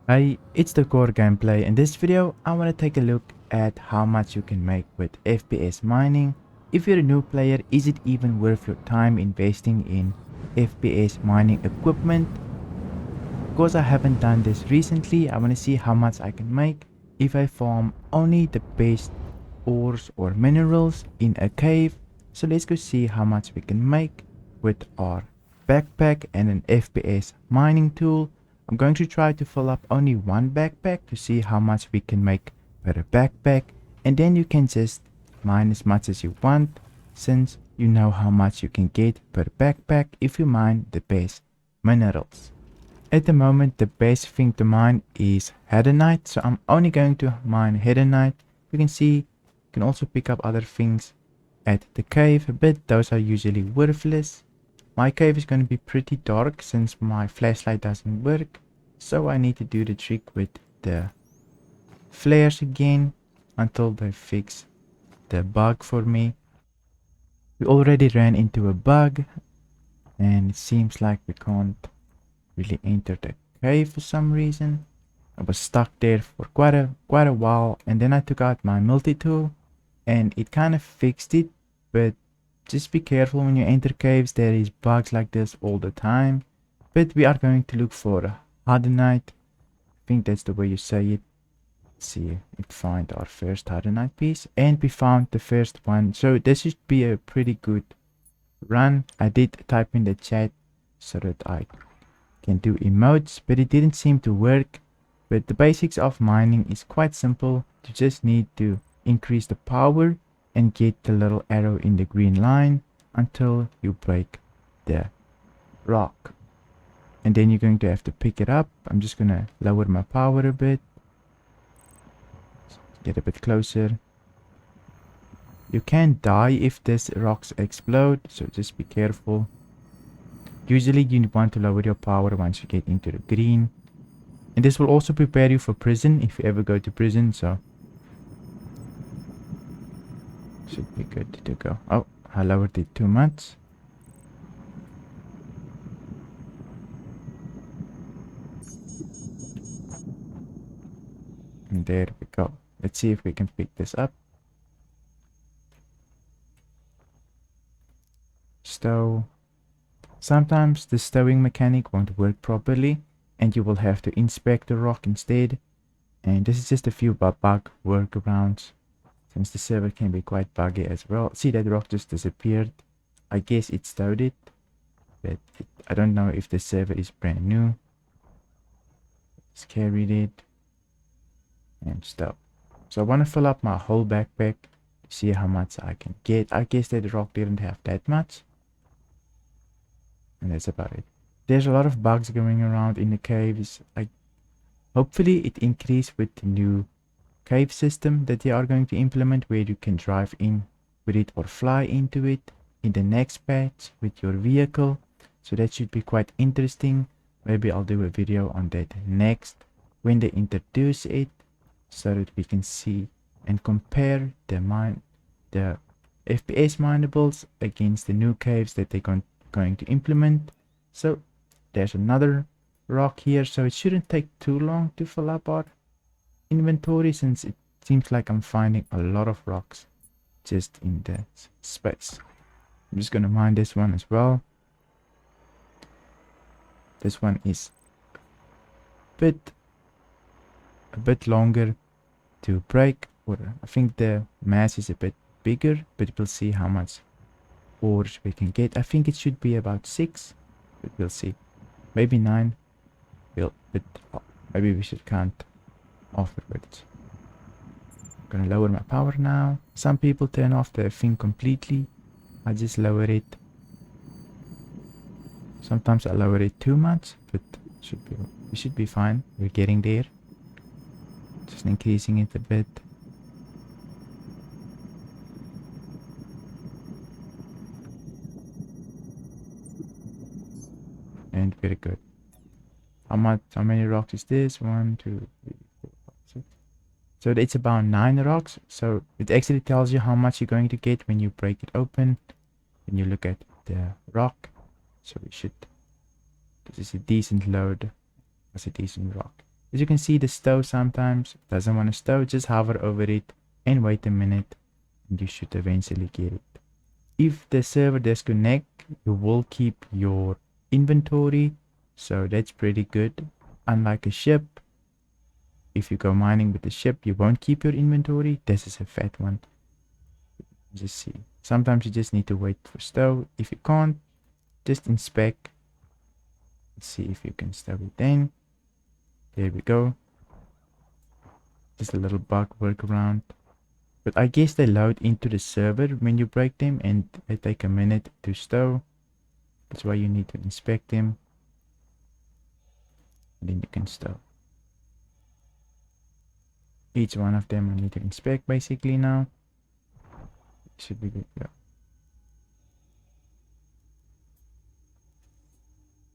Hey, it's the core gameplay. In this video, I want to take a look at how much you can make with FPS mining. If you're a new player, is it even worth your time investing in FPS mining equipment? Because I haven't done this recently, I want to see how much I can make if I farm only the best ores or minerals in a cave. So let's go see how much we can make with our backpack and an FPS mining tool. I'm going to try to fill up only one backpack to see how much we can make per backpack, and then you can just mine as much as you want, since you know how much you can get per backpack if you mine the best minerals. At the moment, the best thing to mine is Radeon, so I'm only going to mine Radeon. You can see you can also pick up other things at the cave, but those are usually worthless. My cave is going to be pretty dark since my flashlight doesn't work, so I need to do the trick with the flares again until they fix the bug for me. We already ran into a bug, and it seems like we can't really enter the cave for some reason. I was stuck there for quite a while, and then I took out my multitool and it kind of fixed it, but just be careful when you enter caves. There is bugs like this all the time. But we are going to look for Radeon. I think that's the way you say it. Let's see if we find our first Radeon piece, and we found the first one, so this should be a pretty good run. I did type in the chat so that I can do emotes, but it didn't seem to work. But the basics of mining is quite simple. You just need to increase the power and get the little arrow in the green line until you break the rock, and then you're going to have to pick it up. I'm just gonna lower my power a bit, get a bit closer. You can die if these rocks explode, so just be careful. Usually you want to lower your power once you get into the green, and this will also prepare you for prison if you ever go to prison, so should be good to go. Oh, I lowered it too much. And there we go. Let's see if we can pick this up. Stow. Sometimes the stowing mechanic won't work properly, and you will have to inspect the rock instead. And this is just a few bug workarounds, since the server can be quite buggy as well. See, that rock just disappeared. I guess it stowed it, but I don't know if the server is brand new. Just carried it and stow. So I want to fill up my whole backpack to see how much I can get. I guess that rock didn't have that much, and that's about it. There's a lot of bugs going around in the caves. Hopefully it increased with the new cave system that they are going to implement, where you can drive in with it or fly into it in the next patch with your vehicle. So that should be quite interesting. Maybe I'll do a video on that next when they introduce it, so that we can see and compare the FPS minables against the new caves that they're going to implement. So there's another rock here, so it shouldn't take too long to fill up our inventory, since it seems like I'm finding a lot of rocks just in that space. I'm just gonna mine this one as well. This one is a bit longer to break, or I think the mass is a bit bigger, but we'll see how much ores we can get. I think it should be about 6, but we'll see. Maybe 9. But maybe we should count afterwards. I'm gonna lower my power now. Some people turn off the thing completely. I just lower it. Sometimes I lower it too much, but we should be fine. We're getting there. Just increasing it a bit. And very good. How many rocks is this? 1, 2, 3, 4, 5, 6. So it's about 9 rocks. So it actually tells you how much you're going to get when you break it open. When you look at the rock. So we should. This is a decent load. That's a decent rock. As you can see, the stove sometimes doesn't want to stow. Just hover over it and wait a minute and you should eventually get it. If the server disconnect, you will keep your inventory, so that's pretty good. Unlike a ship, if you go mining with the ship, you won't keep your inventory. This is a fat one. Just see, sometimes you just need to wait for stow. If you can't, just inspect. Let's see if you can stow it in. There we go. Just a little bug workaround. But I guess they load into the server when you break them and they take a minute to stow. That's why you need to inspect them. And then you can stow. Each one of them I need to inspect basically now. Should be good. Yeah.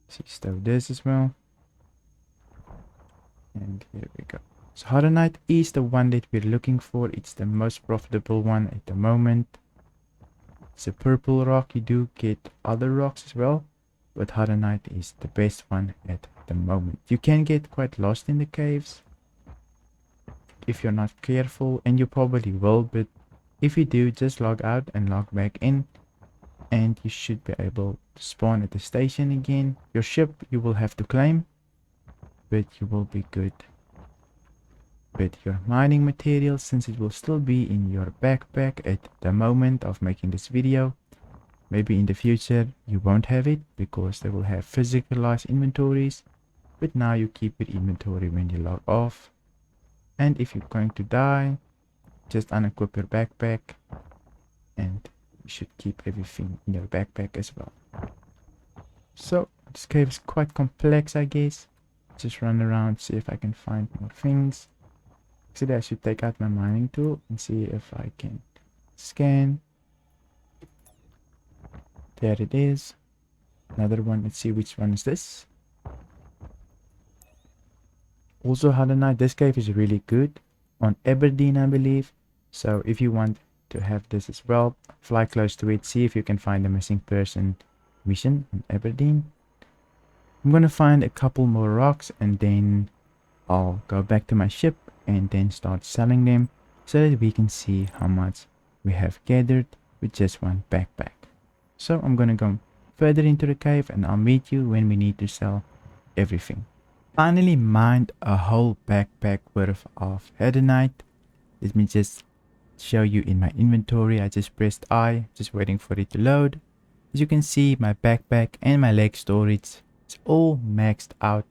See, stow this as well. And here we go. So Hardenite is the one that we're looking for. It's the most profitable one at the moment. It's a purple rock. You do get other rocks as well, but Hardenite is the best one at the moment. You can get quite lost in the caves if you're not careful, and you probably will, but if you do, just log out and log back in and you should be able to spawn at the station again. Your ship you will have to claim, but you will be good. But your mining materials, since it will still be in your backpack at the moment of making this video, maybe in the future you won't have it because they will have physicalized inventories, but now you keep your inventory when you log off. And if you're going to die, just unequip your backpack and you should keep everything in your backpack as well. So this cave is quite complex, I guess. Just run around, see if I can find more things. Actually, I should take out my mining tool and see if I can scan. There it is. Another one. Let's see which one is this. Also, Hardenite, this cave is really good on Aberdeen, I believe. So if you want to have this as well, fly close to it, see if you can find a missing person mission on Aberdeen. I'm gonna find a couple more rocks and then I'll go back to my ship and then start selling them so that we can see how much we have gathered with just one backpack. So I'm gonna go further into the cave and I'll meet you when we need to sell everything. Finally mined a whole backpack worth of Hardenite. Let me just show you in my inventory. I just pressed I, just waiting for it to load. As you can see, my backpack and my leg storage is all maxed out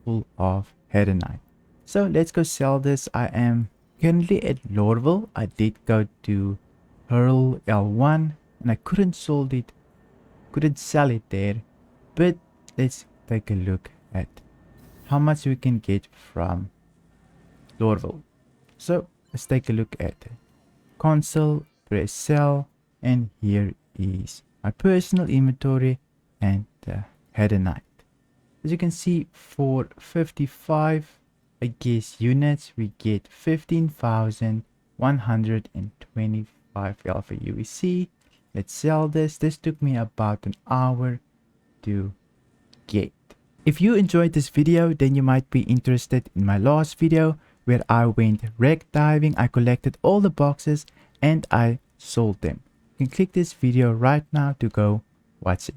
full of Hardenite. So let's go sell this. I am currently at Lorville. I did go to Hurl L1 and I couldn't sell it there. But let's take a look at how much we can get from Lorville. So let's take a look at it. Console, press sell, and here is my personal inventory and the Hardenite. As you can see, for 55 I guess units we get 15,125 alpha UEC. Let's sell this. This took me about an hour to get. If you enjoyed this video, then you might be interested in my last video where I went wreck diving. I collected all the boxes and I sold them. You can click this video right now to go watch it.